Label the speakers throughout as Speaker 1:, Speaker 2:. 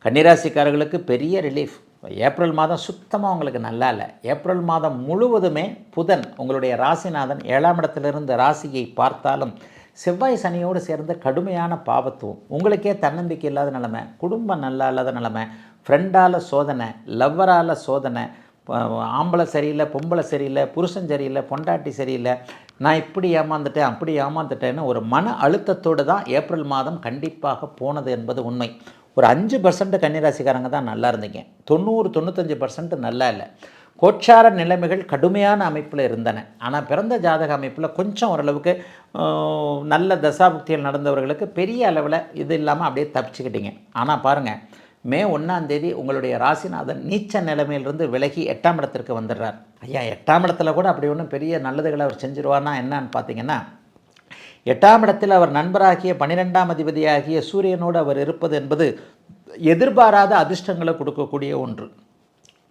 Speaker 1: கன்னிராசிக்காரர்களுக்கு பெரிய relief. April மாதம் சுத்தமாக உங்களுக்கு நல்லா இல்லை. ஏப்ரல் மாதம் முழுவதுமே புதன் உங்களுடைய ராசிநாதன் 7ஆம் இடத்திலிருந்து ராசியை பார்த்தாலும் செவ்வாய் சனியோடு சேர்ந்த கடுமையான பாவத்துவம், உங்களுக்கே தன்னம்பிக்கை இல்லாத நிலைமை, குடும்பம் நல்லா இல்லாத நிலைமை, ஃப்ரெண்டால் சோதனை, லவ்வரால் சோதனை, ஆம்பளை சரியில்லை, பொம்பளை சரியில்லை, புருஷன் சரியில்லை, பொண்டாட்டி சரியில்லை, நான் இப்படி ஏமாந்துட்டேன் அப்படி ஏமாந்துட்டேன்னு ஒரு மன அழுத்தத்தோடு தான் ஏப்ரல் மாதம் கண்டிப்பாக போனது என்பது உண்மை. ஒரு 5% கன்னிராசிக்காரங்க தான் நல்லா இருந்தீங்க. 90-95% நல்லா இல்லை. கோச்சார நிலைமைகள் கடுமையான அமைப்பில் இருந்தன. ஆனால் பிறந்த ஜாதக அமைப்பில் கொஞ்சம் ஓரளவுக்கு நல்ல தசாபுக்திகள் நடந்தவர்களுக்கு பெரிய அளவில் இது இல்லாமல் அப்படியே தப்பிச்சுக்கிட்டீங்க. ஆனால் பாருங்கள், மே 1ஆம் தேதி உங்களுடைய ராசிநாதன் நீச்ச நிலைமையிலிருந்து விலகி 8ஆம் இடத்திற்கு வந்துடுறார். ஐயா, 8ஆம் இடத்துல கூட அப்படி ஒன்றும் பெரிய நல்லதுகளை அவர் செஞ்சிருவார்னா என்னன்னு பார்த்தீங்கன்னா, 8ஆம் இடத்தில் அவர் நண்பராகிய 12ஆம் அதிபதியாகிய சூரியனோடு அவர் இருப்பது என்பது எதிர்பாராத அதிர்ஷ்டங்களை கொடுக்கக்கூடிய ஒன்று.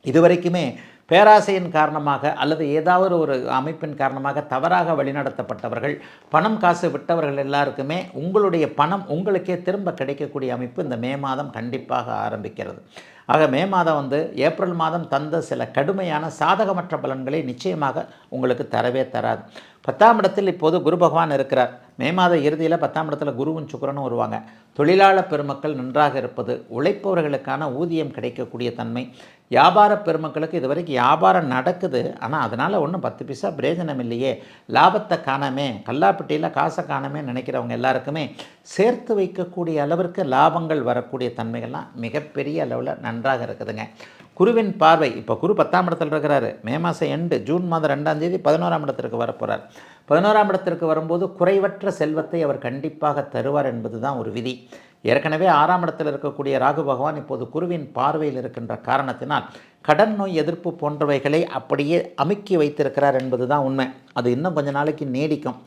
Speaker 1: இதுவரைக்குமே பேராசையின் காரணமாக அல்லது ஏதாவது ஒரு அமைப்பின் காரணமாக தவறாக வழிநடத்தப்பட்டவர்கள், பணம் காசு விட்டவர்கள் எல்லாருக்குமே உங்களுடைய பணம் உங்களுக்கே திரும்ப கிடைக்கக்கூடிய அமைப்பு இந்த மே மாதம் கண்டிப்பாக ஆரம்பிக்கிறது. ஆக மே மாதம் ஏப்ரல் மாதம் தந்த சில கடுமையான சாதகமற்ற பலன்களை நிச்சயமாக உங்களுக்கு தரவே தராது. 10ஆம் இடத்தில் இப்போது குரு பகவான் இருக்கிறார். மே மாத இறுதியில் 10ஆம் இடத்துல குருவும் சுக்கிரனும் வருவாங்க. தொழிலாளர் பெருமக்கள் நன்றாக இருப்பது, உழைப்பவர்களுக்கான ஊதியம் கிடைக்கக்கூடிய தன்மை, வியாபார பெருமக்களுக்கு இதுவரைக்கும் வியாபாரம் நடக்குது, ஆனால் அதனால் ஒன்றும் 10 பைசா பிரயோஜனம் இல்லையே, லாபத்தை காணாமே, கல்லாப்பட்டியில் காசை காணாமே நினைக்கிறவங்க எல்லாருக்குமே சேர்த்து வைக்கக்கூடிய அளவிற்கு லாபங்கள் வரக்கூடிய தன்மைகள்லாம் மிகப்பெரிய அளவில் நன்றாக இருக்குதுங்க. குருவின் பார்வை, இப்போ குரு 10ஆம் இடத்தில் இருக்கிறாரு. மே மாதம் எண்டு ஜூன் மாதம் 2ஆம் தேதி 11ஆம் இடத்திற்கு வரப்போகிறார். 11ஆம் இடத்திற்கு வரும்போது குறைவற்ற செல்வத்தை அவர் கண்டிப்பாக தருவார் என்பது தான் ஒரு விதி. ஏற்கனவே 6ஆம் இடத்தில் இருக்கக்கூடிய ராகு பகவான் இப்போது குருவின் பார்வையில் இருக்கின்ற காரணத்தினால் கடன் நோய் எதிர்ப்பு போன்றவைகளை அப்படியே அமுக்கி வைத்திருக்கிறார் என்பது தான் உண்மை. அது இன்னும் கொஞ்ச நாளைக்கு நீடிக்கும்.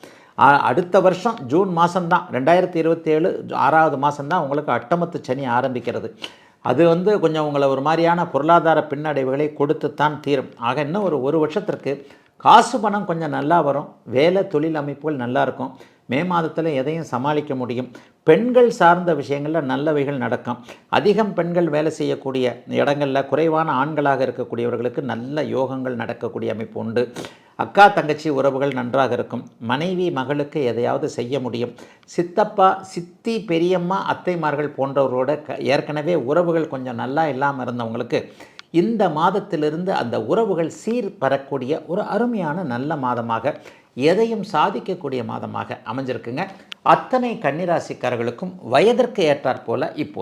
Speaker 1: அடுத்த வருஷம் ஜூன் மாதம்தான் 2027 6ஆவது மாதம்தான் உங்களுக்கு அட்டமத்து சனி ஆரம்பிக்கிறது. அது கொஞ்சம் உங்களை ஒரு மாதிரியான பொருளாதார பின்னடைவுகளை கொடுத்துத்தான் தீரும். ஆக இன்னும் ஒரு வருஷத்திற்கு காசு பணம் கொஞ்சம் நல்லா வரும். வேலை தொழில் அமைப்புகள் நல்லா இருக்கும். மே மாதத்தில் எதையும் சமாளிக்க முடியும். பெண்கள் சார்ந்த விஷயங்களில் நல்லவைகள் நடக்கும். அதிகம் பெண்கள் வேலை செய்யக்கூடிய இடங்களில் குறைவான ஆண்களாக இருக்கக்கூடியவர்களுக்கு நல்ல யோகங்கள் நடக்கக்கூடிய அமைப்பு உண்டு. அக்கா தங்கச்சி உறவுகள் நன்றாக இருக்கும். மனைவி மகளுக்கு எதையாவது செய்ய முடியும். சித்தப்பா சித்தி பெரியம்மா அத்தைமார்கள் போன்றவர்களோட ஏற்கனவே உறவுகள் கொஞ்சம் நல்லா இல்லாமல் இருந்தவங்களுக்கு இந்த மாதத்திலிருந்து அந்த உறவுகள் சீர் பெறக்கூடிய ஒரு அருமையான நல்ல மாதமாக, எதையும் சாதிக்கக்கூடிய மாதமாக அமைஞ்சிருக்குங்க. அத்தனை கன்னிராசிக்காரர்களுக்கும் வயதிற்கு ஏற்றாற் போல இப்போ